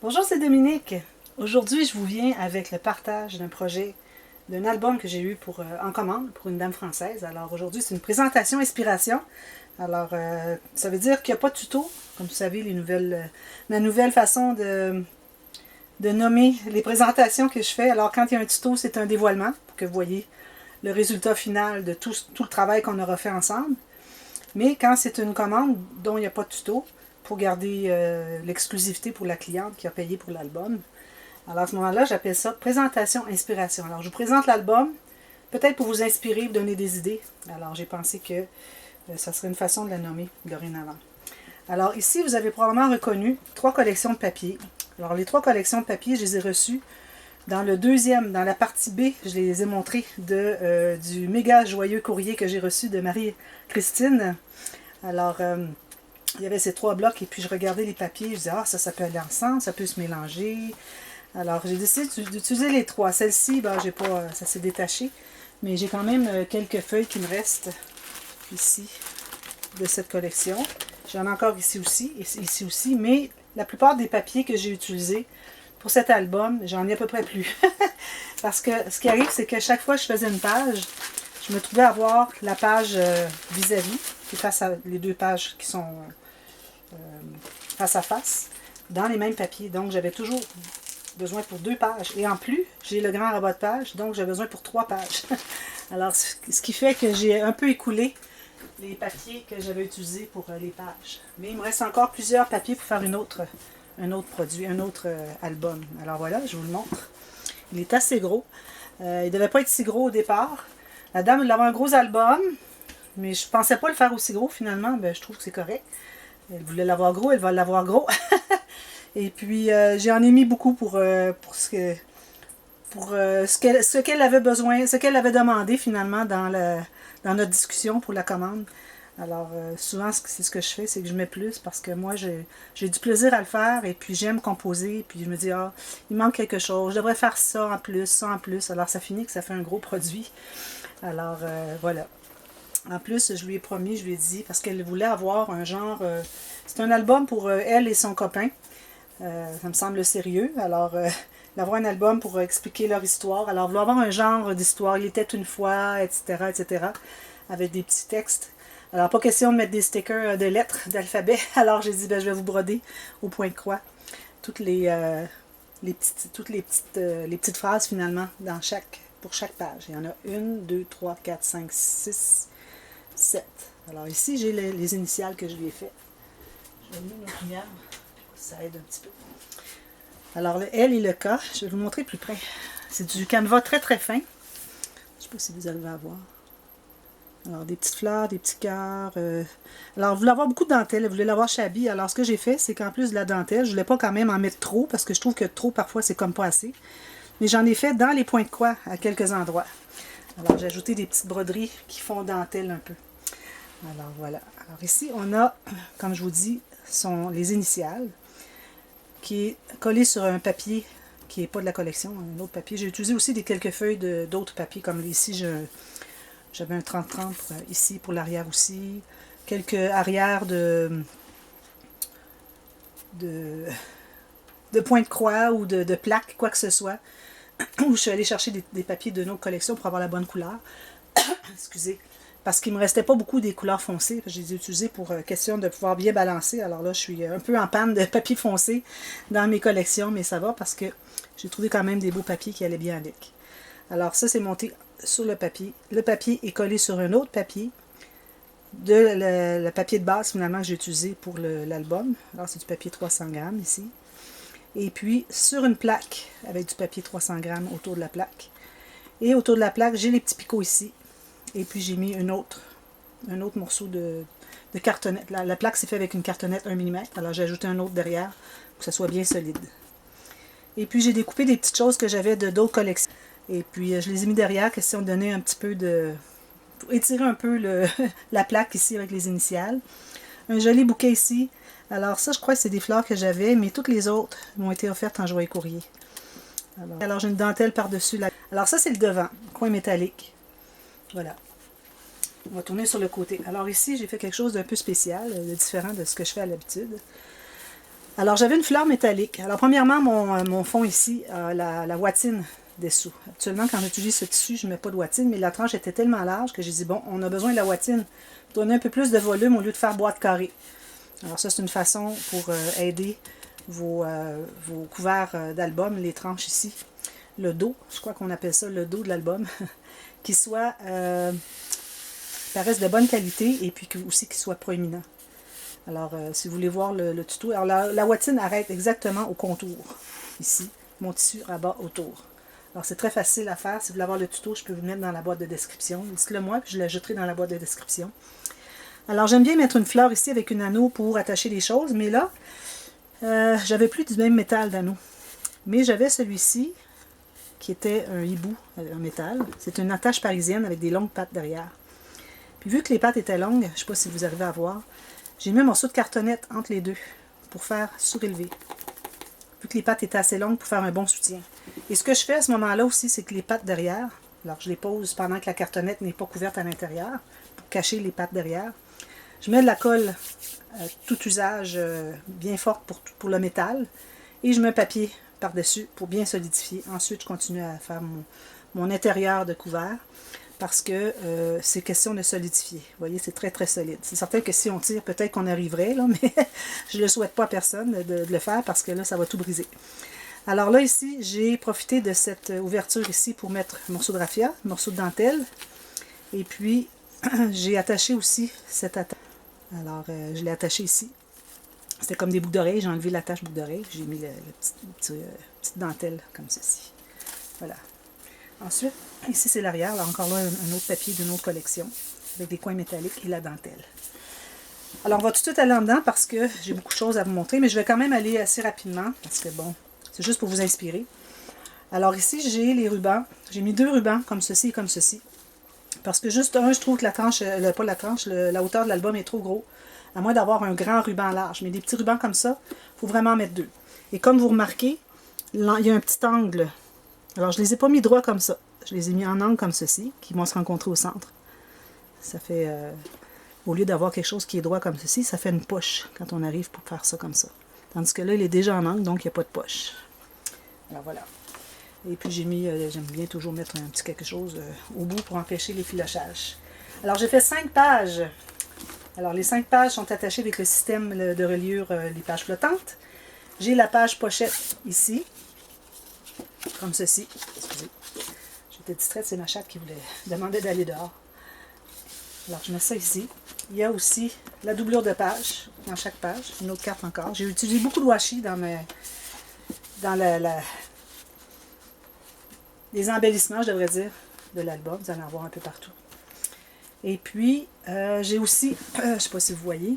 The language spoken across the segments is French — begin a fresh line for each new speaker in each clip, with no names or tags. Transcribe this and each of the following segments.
Bonjour, c'est Dominique. Aujourd'hui, je vous viens avec le partage d'un projet, d'un album que j'ai eu en commande pour une dame française. Alors aujourd'hui, c'est une présentation inspiration. Alors, ça veut dire qu'il n'y a pas de tuto. Comme vous savez, ma nouvelle façon de nommer les présentations que je fais. Alors, quand il y a un tuto, c'est un dévoilement pour que vous voyez le résultat final de tout le travail qu'on aura fait ensemble. Mais quand c'est une commande dont il n'y a pas de tuto, pour garder l'exclusivité pour la cliente qui a payé pour l'album. Alors à ce moment-là, j'appelle ça présentation inspiration. Alors je vous présente l'album, peut-être pour vous inspirer, vous donner des idées. Alors j'ai pensé que ça serait une façon de la nommer dorénavant. Alors ici, vous avez probablement reconnu 3 collections de papier. Alors les 3 collections de papier, je les ai reçues dans la partie B, je les ai montrées du méga joyeux courrier que j'ai reçu de Marie-Christine. Alors, il y avait ces 3 blocs et puis je regardais les papiers, je disais, ça peut aller ensemble, ça peut se mélanger. Alors, j'ai décidé d'utiliser les 3. Celle-ci, ça s'est détaché, mais j'ai quand même quelques feuilles qui me restent ici de cette collection. J'en ai encore ici aussi, mais la plupart des papiers que j'ai utilisés pour cet album, j'en ai à peu près plus. Parce que ce qui arrive, c'est que chaque fois que je faisais une page, je me trouvais avoir la page vis-à-vis, qui est face à les 2 pages qui sont face à face, dans les mêmes papiers. Donc, j'avais toujours besoin pour 2 pages. Et en plus, j'ai le grand rabat de page, donc j'ai besoin pour 3 pages. Alors, ce qui fait que j'ai un peu écoulé les papiers que j'avais utilisés pour les pages. Mais il me reste encore plusieurs papiers pour faire un autre produit, un autre album. Alors voilà, je vous le montre. Il est assez gros. Il ne devait pas être si gros au départ. La dame voulait avoir un gros album, mais je ne pensais pas le faire aussi gros finalement. Je trouve que c'est correct. Elle voulait l'avoir gros, elle va l'avoir gros. Et puis, j'en ai mis beaucoup pour ce qu'elle avait besoin, ce qu'elle avait demandé finalement dans notre discussion pour la commande. Alors, souvent, c'est ce que je fais, c'est que je mets plus parce que moi, j'ai du plaisir à le faire et puis j'aime composer. Puis je me dis, il manque quelque chose, je devrais faire ça en plus, ça en plus. Alors, ça finit que ça fait un gros produit. Alors, voilà. En plus, je lui ai promis, je lui ai dit, parce qu'elle voulait avoir un genre... c'est un album pour elle et son copain. Ça me semble sérieux. Alors, d'avoir un album pour expliquer leur histoire. Alors, vouloir avoir un genre d'histoire. Il était une fois, etc., etc., avec des petits textes. Alors, pas question de mettre des stickers de lettres, d'alphabet. Alors, j'ai dit, je vais vous broder au point de croix toutes les petites phrases, finalement, pour chaque page. Il y en a 1, 2, 3, 4, 5, 6, 7. Alors, ici, j'ai les initiales que je lui ai fait. Je vais mettre une lumière. Ça aide un petit peu. Alors, le L et le K, je vais vous montrer plus près. C'est du canevas très très fin. Je ne sais pas si vous arrivez à voir. Alors, des petites fleurs, des petits cœurs. Alors, vous voulez avoir beaucoup de dentelle, vous voulez l'avoir chabie. Alors, ce que j'ai fait, c'est qu'en plus de la dentelle, je ne voulais pas quand même en mettre trop, parce que je trouve que trop, parfois, c'est comme pas assez. Mais j'en ai fait dans les points de croix, à quelques endroits. Alors, j'ai ajouté des petites broderies qui font dentelle un peu. Alors, voilà. Alors, ici, on a, comme je vous dis, les initiales, qui est collé sur un papier qui n'est pas de la collection, un autre papier. J'ai utilisé aussi quelques feuilles d'autres papiers, comme ici, j'avais un 30-30 ici pour l'arrière aussi. Quelques arrières de points de croix ou de plaques, quoi que ce soit. Où je suis allée chercher des papiers de notre collection pour avoir la bonne couleur. Excusez. Parce qu'il ne me restait pas beaucoup des couleurs foncées. Je les ai utilisées pour question de pouvoir bien balancer. Alors là, je suis un peu en panne de papier foncé dans mes collections, mais ça va parce que j'ai trouvé quand même des beaux papiers qui allaient bien avec. Alors ça, c'est monté sur le papier. Le papier est collé sur un autre papier, le papier de base finalement que j'ai utilisé pour l'album. Alors c'est du papier 300 grammes ici. Et puis sur une plaque avec du papier 300 grammes autour de la plaque. Et autour de la plaque, j'ai les petits picots ici. Et puis j'ai mis un autre morceau de cartonnette. La plaque s'est faite avec une cartonnette 1 mm. Alors j'ai ajouté un autre derrière pour que ça soit bien solide. Et puis j'ai découpé des petites choses que j'avais d'autres collections. Et puis je les ai mis derrière, question de donner un petit peu pour étirer un peu la plaque ici avec les initiales. Un joli bouquet ici. Alors ça, je crois que c'est des fleurs que j'avais, mais toutes les autres m'ont été offertes en joyeux courrier. Alors j'ai une dentelle par-dessus. Alors ça, c'est le devant, coin métallique. Voilà. On va tourner sur le côté. Alors ici, j'ai fait quelque chose d'un peu spécial, de différent de ce que je fais à l'habitude. Alors, j'avais une fleur métallique. Alors, premièrement, mon fond ici, la ouatine dessous. Actuellement, quand j'utilise ce tissu, je ne mets pas de ouatine, mais la tranche était tellement large que j'ai dit, bon, on a besoin de la ouatine pour donner un peu plus de volume au lieu de faire boîte carrée. Alors, ça, c'est une façon pour aider vos couverts d'album, les tranches ici. Le dos, je crois qu'on appelle ça le dos de l'album, qui soit, paraisse de bonne qualité et puis aussi qu'il soit proéminent. Alors, si vous voulez voir le tuto, alors la ouatine arrête exactement au contour, ici. Mon tissu rabat autour. Alors, c'est très facile à faire. Si vous voulez avoir le tuto, je peux vous le mettre dans la boîte de description. Dites-le moi, puis je l'ajouterai dans la boîte de description. Alors, j'aime bien mettre une fleur ici avec une anneau pour attacher les choses, mais là, j'avais plus du même métal d'anneau. Mais j'avais celui-ci, qui était un hibou en métal. C'est une attache parisienne avec des longues pattes derrière. Puis vu que les pattes étaient longues, je ne sais pas si vous arrivez à voir, j'ai mis un morceau de cartonnette entre les deux pour faire surélever. Vu que les pattes étaient assez longues pour faire un bon soutien. Et ce que je fais à ce moment-là aussi, c'est que les pattes derrière, alors je les pose pendant que la cartonnette n'est pas couverte à l'intérieur, pour cacher les pattes derrière. Je mets de la colle tout usage bien forte pour le métal et je mets un papier par-dessus pour bien solidifier. Ensuite, je continue à faire mon intérieur de couvert parce que c'est question de solidifier. Vous voyez, c'est très très solide. C'est certain que si on tire, peut-être qu'on arriverait, là, mais je ne le souhaite pas à personne de le faire parce que là, ça va tout briser. Alors là, ici, j'ai profité de cette ouverture ici pour mettre un morceau de raffia, un morceau de dentelle. Et puis, j'ai attaché aussi cette attache. Alors, je l'ai attaché ici. C'était comme des boucles d'oreilles. J'ai enlevé l'attache boucle d'oreille. J'ai mis la petite dentelle comme ceci. Voilà. Ensuite, ici, c'est l'arrière. Là, encore là, un autre papier d'une autre collection avec des coins métalliques et la dentelle. Alors, on va tout de suite aller en dedans parce que j'ai beaucoup de choses à vous montrer, mais je vais quand même aller assez rapidement parce que, bon, c'est juste pour vous inspirer. Alors ici, j'ai les rubans. J'ai mis 2 rubans comme ceci et comme ceci. Parce que juste je trouve que la tranche, pas la tranche, la hauteur de l'album est trop gros. À moins d'avoir un grand ruban large. Mais des petits rubans comme ça, il faut vraiment mettre 2. Et comme vous remarquez, il y a un petit angle. Alors, je ne les ai pas mis droits comme ça. Je les ai mis en angle comme ceci, qui vont se rencontrer au centre. Ça fait, au lieu d'avoir quelque chose qui est droit comme ceci, ça fait une poche quand on arrive pour faire ça comme ça. Tandis que là, il est déjà en angle, donc il n'y a pas de poche. Alors voilà. Et puis j'ai mis, j'aime bien toujours mettre un petit quelque chose au bout pour empêcher les filochages. Alors j'ai fait 5 pages. Alors les 5 pages sont attachées avec le système de reliure, les pages flottantes. J'ai la page pochette ici, comme ceci. Excusez. J'étais distraite, c'est ma chatte qui voulait demander d'aller dehors. Alors je mets ça ici. Il y a aussi la doublure de page dans chaque page, une autre carte encore. J'ai utilisé beaucoup de washi dans les embellissements, je devrais dire, de l'album. Vous allez en voir un peu partout. Et puis, j'ai aussi, je ne sais pas si vous voyez,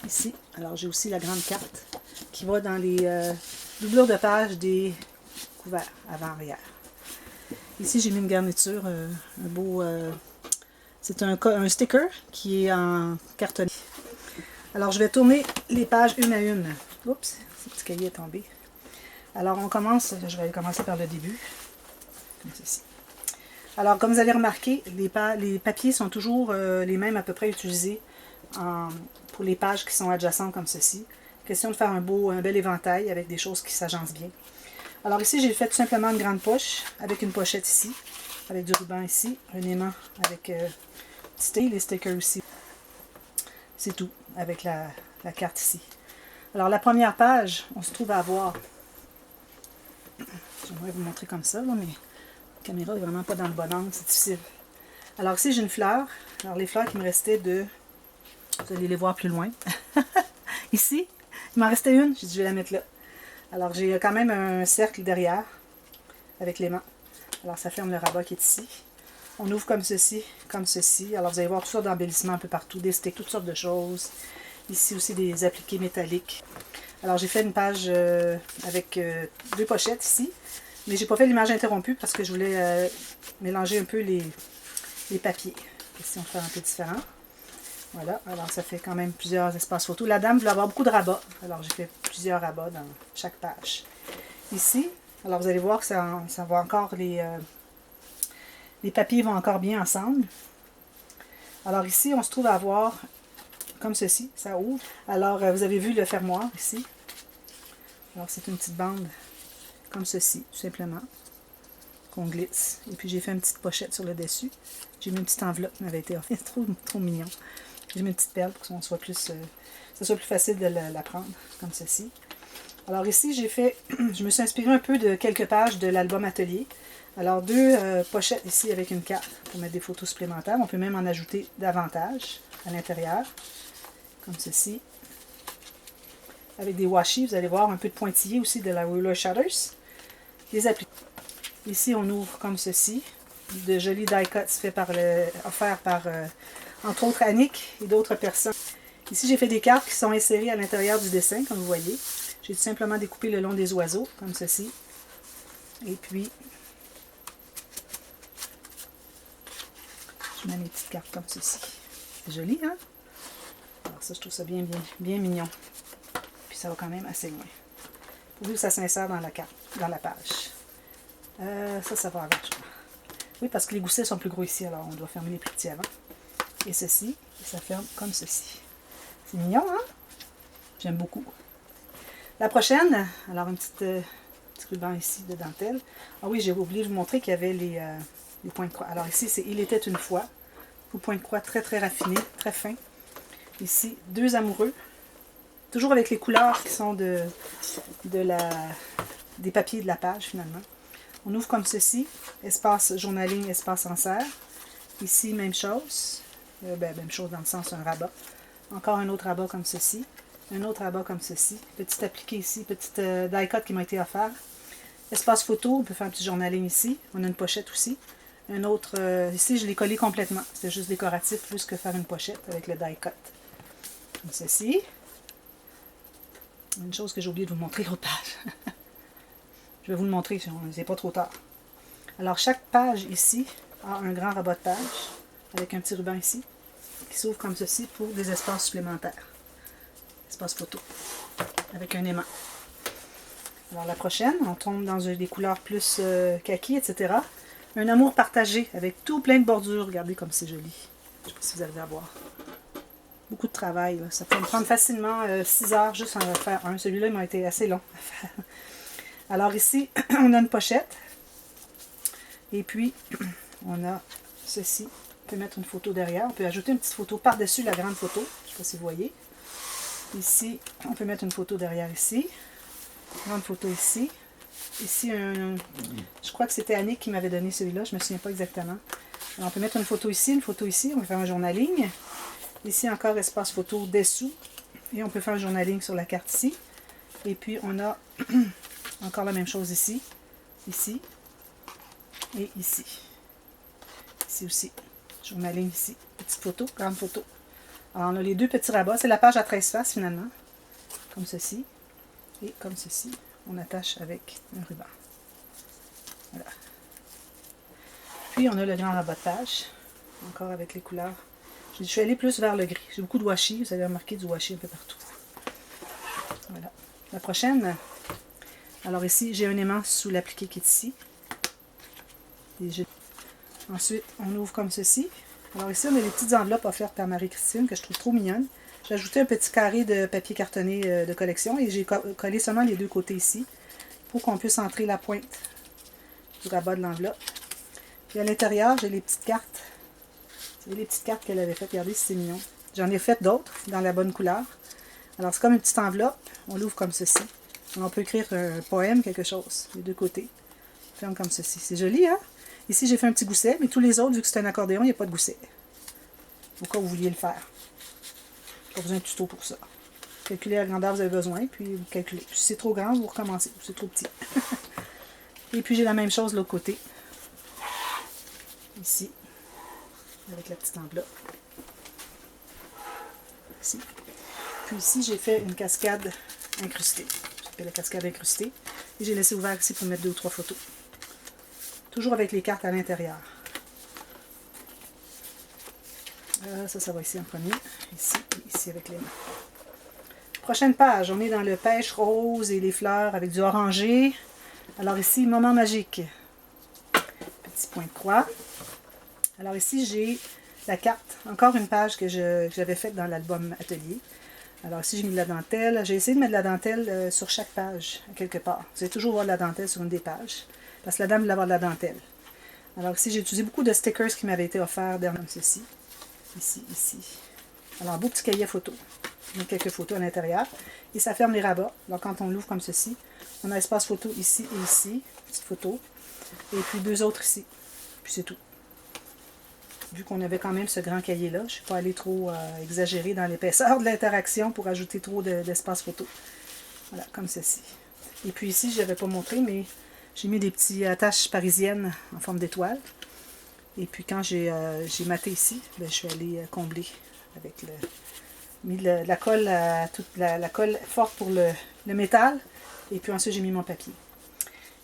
ici, alors j'ai aussi la grande carte qui va dans les doublures de page des couverts avant-arrière. Ici, j'ai mis une garniture, un beau... c'est un sticker qui est en cartonné. Alors, je vais tourner les pages une à une. Oups, ce petit cahier est tombé. Alors, on commence, je vais commencer par le début. Comme ceci. Alors, comme vous avez remarqué, les papiers sont toujours les mêmes à peu près utilisés pour les pages qui sont adjacentes comme ceci. Question de faire un bel éventail avec des choses qui s'agencent bien. Alors ici, j'ai fait tout simplement une grande poche avec une pochette ici, avec du ruban ici, un aimant avec les stickers ici. C'est tout, avec la carte ici. Alors la première page, on se trouve à avoir, j'aimerais vous montrer comme ça, là, mais la caméra n'est vraiment pas dans le bon angle, c'est difficile. Alors ici, j'ai une fleur. Alors les fleurs qui me restaient vous allez les voir plus loin. Ici, il m'en restait une, j'ai dit je vais la mettre là. Alors j'ai quand même un cercle derrière, avec l'aimant. Alors ça ferme le rabat qui est ici. On ouvre comme ceci, comme ceci. Alors vous allez voir toutes sortes d'embellissements un peu partout, des sticks, toutes sortes de choses. Ici aussi des appliqués métalliques. Alors j'ai fait une page avec 2 pochettes ici. Mais j'ai pas fait l'image interrompue parce que je voulais mélanger un peu les papiers. Question de faire un peu différent. Voilà, alors ça fait quand même plusieurs espaces photos. La dame voulait avoir beaucoup de rabats. Alors j'ai fait plusieurs rabats dans chaque page. Ici, alors vous allez voir que ça va encore, les papiers vont encore bien ensemble. Alors ici, on se trouve à avoir comme ceci, ça ouvre. Alors vous avez vu le fermoir ici. Alors c'est une petite bande comme ceci, tout simplement, qu'on glisse. Et puis j'ai fait une petite pochette sur le dessus. J'ai mis une petite enveloppe qui m'avait été offerte, trop mignon. J'ai mis une petite perle pour que ça soit plus facile de la prendre, comme ceci. Alors ici, je me suis inspirée un peu de quelques pages de l'album Atelier. Alors 2 pochettes ici avec une carte pour mettre des photos supplémentaires. On peut même en ajouter davantage à l'intérieur, comme ceci. Avec des washi, vous allez voir un peu de pointillé aussi de la Ruler Shutters. Les appliques. Ici, on ouvre comme ceci. De jolis die cuts offerts par, entre autres, Annick et d'autres personnes. Ici, j'ai fait des cartes qui sont insérées à l'intérieur du dessin, comme vous voyez. J'ai tout simplement découpé le long des oiseaux, comme ceci. Et puis, je mets mes petites cartes comme ceci. C'est joli, hein? Alors ça, je trouve ça bien mignon. Puis ça va quand même assez loin. Pourvu que ça s'insère dans la carte, dans la page. Ça va avec, je crois. Oui, parce que les goussets sont plus gros ici, alors on doit fermer les plus petits avant. Et ceci, et ça ferme comme ceci. C'est mignon, hein? J'aime beaucoup. La prochaine, alors un petit ruban ici de dentelle. Ah oui, j'ai oublié de vous montrer qu'il y avait les points de croix. Alors ici, c'est Il était une fois. Au point de croix très raffiné, très fin. Ici, 2 amoureux. Toujours avec les couleurs qui sont des papiers de la page, finalement. On ouvre comme ceci. Espace journaling, espace en serre. Ici, même chose. Même chose dans le sens un rabat. Encore un autre rabat comme ceci. Un autre rabat comme ceci. Petit appliqué ici. Petite die cut qui m'a été offert. Espace photo. On peut faire un petit journaling ici. On a une pochette aussi. Un autre, ici, je l'ai collé complètement. C'était juste décoratif plus que faire une pochette avec le die cut. Comme ceci. Une chose que j'ai oublié de vous montrer, l'autre page. Je vais vous le montrer, c'est pas trop tard. Alors, chaque page ici a un grand rabat de page avec un petit ruban ici qui s'ouvre comme ceci pour des espaces supplémentaires. Espace photo avec un aimant. Alors, la prochaine, on tombe dans des couleurs plus kaki, etc. Un amour partagé avec tout plein de bordures. Regardez comme c'est joli. Je ne sais pas si vous allez voir. Beaucoup de travail. Là. Ça peut me prendre facilement 6 heures juste en faire un. Celui-là, il m'a été assez long à faire. Alors ici, on a une pochette. Et puis, on a ceci. On peut mettre une photo derrière. On peut ajouter une petite photo par-dessus la grande photo. Je ne sais pas si vous voyez. Ici, on peut mettre une photo derrière ici. Grande photo ici. Ici, je crois que c'était Annick qui m'avait donné celui-là. Je ne me souviens pas exactement. Alors, on peut mettre une photo ici, une photo ici. On peut faire un journaling. Ici, encore espace photo dessous. Et on peut faire un journaling sur la carte ici. Et puis, on a encore la même chose ici. Ici. Et ici. Ici aussi. Journaling ici. Petite photo, grande photo. Alors, on a les 2 petits rabats. C'est la page à 13 faces, finalement. Comme ceci. Et comme ceci. On attache avec un ruban. Voilà. Puis, on a le grand rabat de page. Encore avec les couleurs. Je suis allée plus vers le gris. J'ai beaucoup de washi. Vous avez remarqué du washi un peu partout. Voilà. La prochaine. Alors ici, j'ai un aimant sous l'appliqué qui est ici. Ensuite, on ouvre comme ceci. Alors ici, on a les petites enveloppes offertes par Marie-Christine que je trouve trop mignonnes. J'ai ajouté un petit carré de papier cartonné de collection et j'ai collé seulement les 2 côtés ici pour qu'on puisse entrer la pointe du rabat de l'enveloppe. Puis à l'intérieur, j'ai les petites cartes. C'est les petites cartes qu'elle avait faites. Regardez si c'est mignon. J'en ai fait d'autres dans la bonne couleur. Alors c'est comme une petite enveloppe. On l'ouvre comme ceci. On peut écrire un poème, quelque chose, les 2 côtés. On ferme comme ceci. C'est joli, hein? Ici, j'ai fait un petit gousset, mais tous les autres, vu que c'est un accordéon, il n'y a pas de gousset. Au cas où vous vouliez le faire. Pas besoin de tuto pour ça. Calculez la grandeur que vous avez besoin, puis vous calculez. Si c'est trop grand, vous recommencez. Si c'est trop petit. Et puis j'ai la même chose de l'autre côté. Ici. Avec la petite enveloppe. Ici. Puis ici, j'ai fait une cascade incrustée. J'ai fait la cascade incrustée. Et j'ai laissé ouvert ici pour mettre 2 ou 3 photos. Toujours avec les cartes à l'intérieur. Ça va ici en premier. Ici et ici avec les mains. Prochaine page, on est dans le pêche rose et les fleurs avec du orangé. Alors ici, moment magique. Petit point de croix. Alors ici, j'ai la carte. Encore une page que j'avais faite dans l'album Atelier. Alors ici, j'ai mis de la dentelle. J'ai essayé de mettre de la dentelle sur chaque page, quelque part. Vous allez toujours voir de la dentelle sur une des pages, parce que la dame voulait avoir de la dentelle. Alors ici, j'ai utilisé beaucoup de stickers qui m'avaient été offerts comme ceci. Ici, ici. Alors, un beau petit cahier photo. On met quelques photos à l'intérieur. Et ça ferme les rabats. Alors, quand on l'ouvre comme ceci, on a espace photo ici et ici. Petite photo. Et puis 2 autres ici. Puis c'est tout. Vu qu'on avait quand même ce grand cahier-là, je ne suis pas allée trop exagérer dans l'épaisseur de l'interaction pour ajouter trop d'espace photo. Voilà, comme ceci. Et puis ici, je n'avais pas montré, mais j'ai mis des petites attaches parisiennes en forme d'étoile. Et puis quand j'ai maté ici, ben, je suis allée combler avec mis la colle, la colle forte pour le métal. Et puis ensuite, j'ai mis mon papier.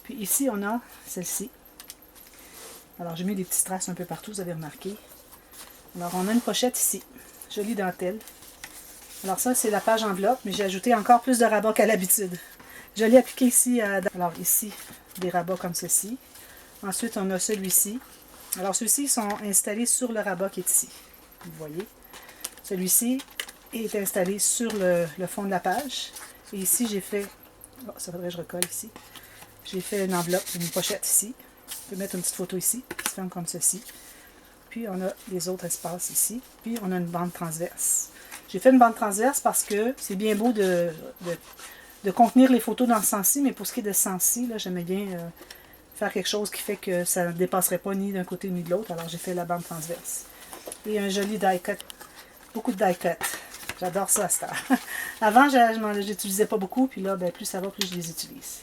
Puis ici, on a celle-ci. Alors, j'ai mis des petits strass un peu partout, vous avez remarqué. Alors, on a une pochette ici. Jolie dentelle. Alors ça, c'est la page enveloppe, mais j'ai ajouté encore plus de rabats qu'à l'habitude. Je l'ai appliqué ici. Alors ici, des rabats comme ceci. Ensuite, on a celui-ci. Alors, ceux-ci sont installés sur le rabat qui est ici. Vous voyez. Celui-ci est installé sur le fond de la page. Et ici, j'ai fait... Oh, ça faudrait que je recolle ici. J'ai fait une enveloppe, une pochette ici. Je peux mettre une petite photo ici, qui se ferme comme ceci. Puis, on a les autres espaces ici. Puis, on a une bande transverse. J'ai fait une bande transverse parce que c'est bien beau de contenir les photos dans ce sens-ci, mais pour ce qui est de ce sens-ci, j'aimais bien faire quelque chose qui fait que ça ne dépasserait pas ni d'un côté ni de l'autre. Alors, j'ai fait la bande transverse. Et un joli die cut. Beaucoup de die cut. J'adore ça à cette heure. Avant, je n'utilisais pas beaucoup, puis là, ben, plus ça va, plus je les utilise.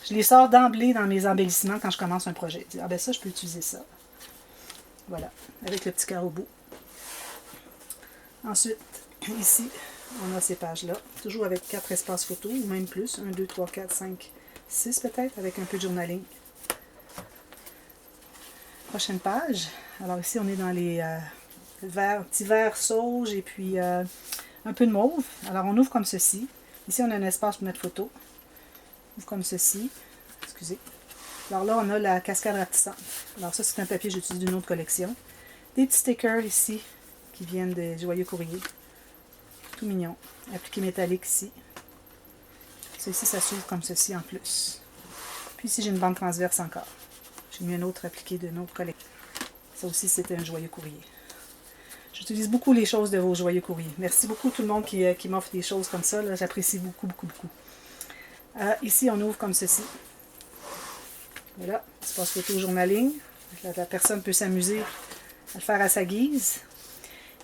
Je les sors d'emblée dans mes embellissements quand je commence un projet. Je dis, ah ben ça, je peux utiliser ça. Voilà, avec le petit carreau au bout. Ensuite, ici, on a ces pages-là. Toujours avec 4 espaces photos, ou même plus. 1, 2, 3, 4, 5, 6 peut-être, avec un peu de journaling. Prochaine page. Alors ici, on est dans les petits verts sauge et puis un peu de mauve. Alors on ouvre comme ceci. Ici, on a un espace pour mettre photo. On ouvre comme ceci. Excusez. Alors là, on a la cascade rapetissante. Alors ça, c'est un papier que j'utilise d'une autre collection. Des petits stickers ici qui viennent des joyeux courriers. Tout mignon. Appliqué métallique ici. Ceci, ça s'ouvre comme ceci en plus. Puis ici, j'ai une bande transverse encore. J'ai mis un autre appliqué d'une autre collection. Ça aussi, c'était un joyeux courrier. J'utilise beaucoup les choses de vos joyeux courriers. Merci beaucoup tout le monde qui m'offre des choses comme ça. J'apprécie beaucoup, beaucoup, beaucoup. Ici, on ouvre comme ceci. Voilà, espace photo journaling. La personne peut s'amuser à le faire à sa guise.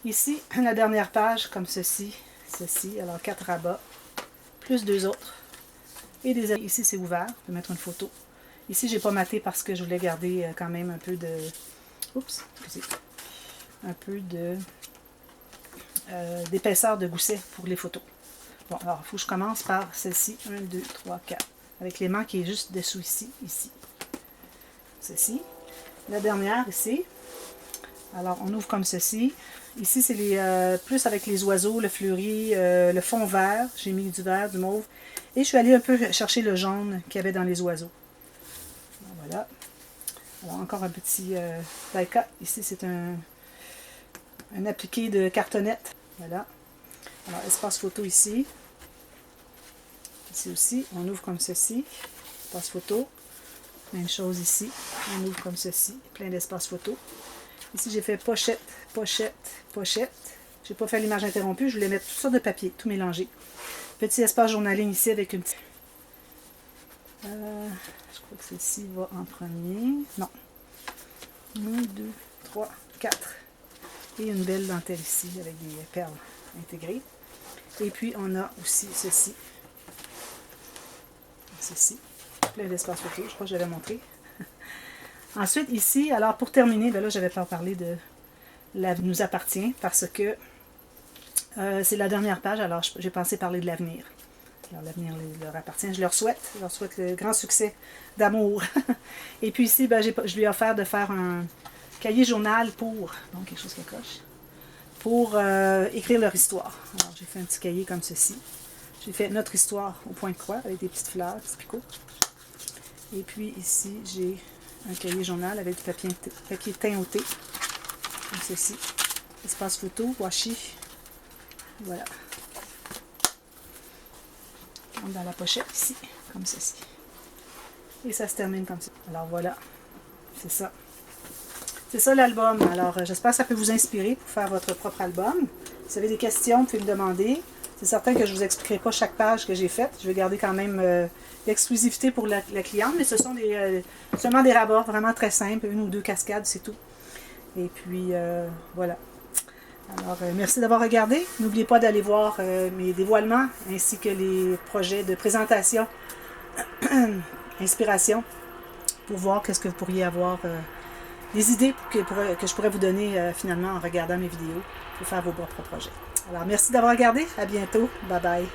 Ici, la dernière page, comme ceci. Ceci, alors 4 rabats, plus 2 autres. Et ici, c'est ouvert. Je peux mettre une photo. Ici, j'ai pas maté parce que je voulais garder quand même un peu de... Oups, excusez. Un peu de d'épaisseur de gousset pour les photos. Bon, alors, il faut que je commence par celle-ci. 1, 2, 3, 4. Avec l'aimant qui est juste dessous ici. Ici. Ceci. La dernière ici. Alors, on ouvre comme ceci. Ici, c'est les plus avec les oiseaux, le fleuri, le fond vert. J'ai mis du vert, du mauve. Et je suis allée un peu chercher le jaune qu'il y avait dans les oiseaux. Voilà. Alors, encore un petit die cut. Ici, c'est un appliqué de cartonnette. Voilà. Alors, espace photo ici. Ici aussi, on ouvre comme ceci. Espace photo. Même chose ici. On ouvre comme ceci. Plein d'espace photo. Ici, j'ai fait pochette, pochette, pochette. Je n'ai pas fait l'image interrompue. Je voulais mettre toutes sortes de papier, tout mélangé. Petit espace journaling ici avec une petite... je crois que celle-ci va en premier. Non. 1, 2, 3, 4. Et une belle dentelle ici avec des perles intégrées. Et puis, on a aussi ceci. Ceci. Plein d'espace photo. Je crois que je l'avais montré. Ensuite, ici, alors pour terminer, ben là, je n'avais pas parlé de la nous appartient parce que c'est la dernière page. Alors, j'ai pensé parler de l'avenir. Alors, l'avenir leur appartient. Je leur souhaite le grand succès d'amour. Et puis ici, ben, je lui ai offert de faire un cahier journal pour, donc quelque chose qui coche, pour écrire leur histoire. Alors, j'ai fait un petit cahier comme ceci. J'ai fait notre histoire au point de croix avec des petites fleurs, des petits picots. Et puis ici, j'ai un cahier journal avec du papier teinté, comme ceci. Espace photo, washi. Voilà. rentre dans la pochette ici, comme ceci. Et ça se termine comme ça. Alors voilà, c'est ça. C'est ça l'album. Alors j'espère que ça peut vous inspirer pour faire votre propre album. Si vous avez des questions, vous pouvez me demander. C'est certain que je ne vous expliquerai pas chaque page que j'ai faite. Je vais garder quand même l'exclusivité pour la cliente, mais ce sont seulement des rabats vraiment très simples, 1 ou 2 cascades, c'est tout. Et puis voilà. Alors merci d'avoir regardé. N'oubliez pas d'aller voir mes dévoilements ainsi que les projets de présentation, inspiration, pour voir qu'est-ce que vous pourriez avoir, des idées que je pourrais vous donner finalement en regardant mes vidéos pour faire vos propres projets. Alors merci d'avoir regardé. À bientôt. Bye bye.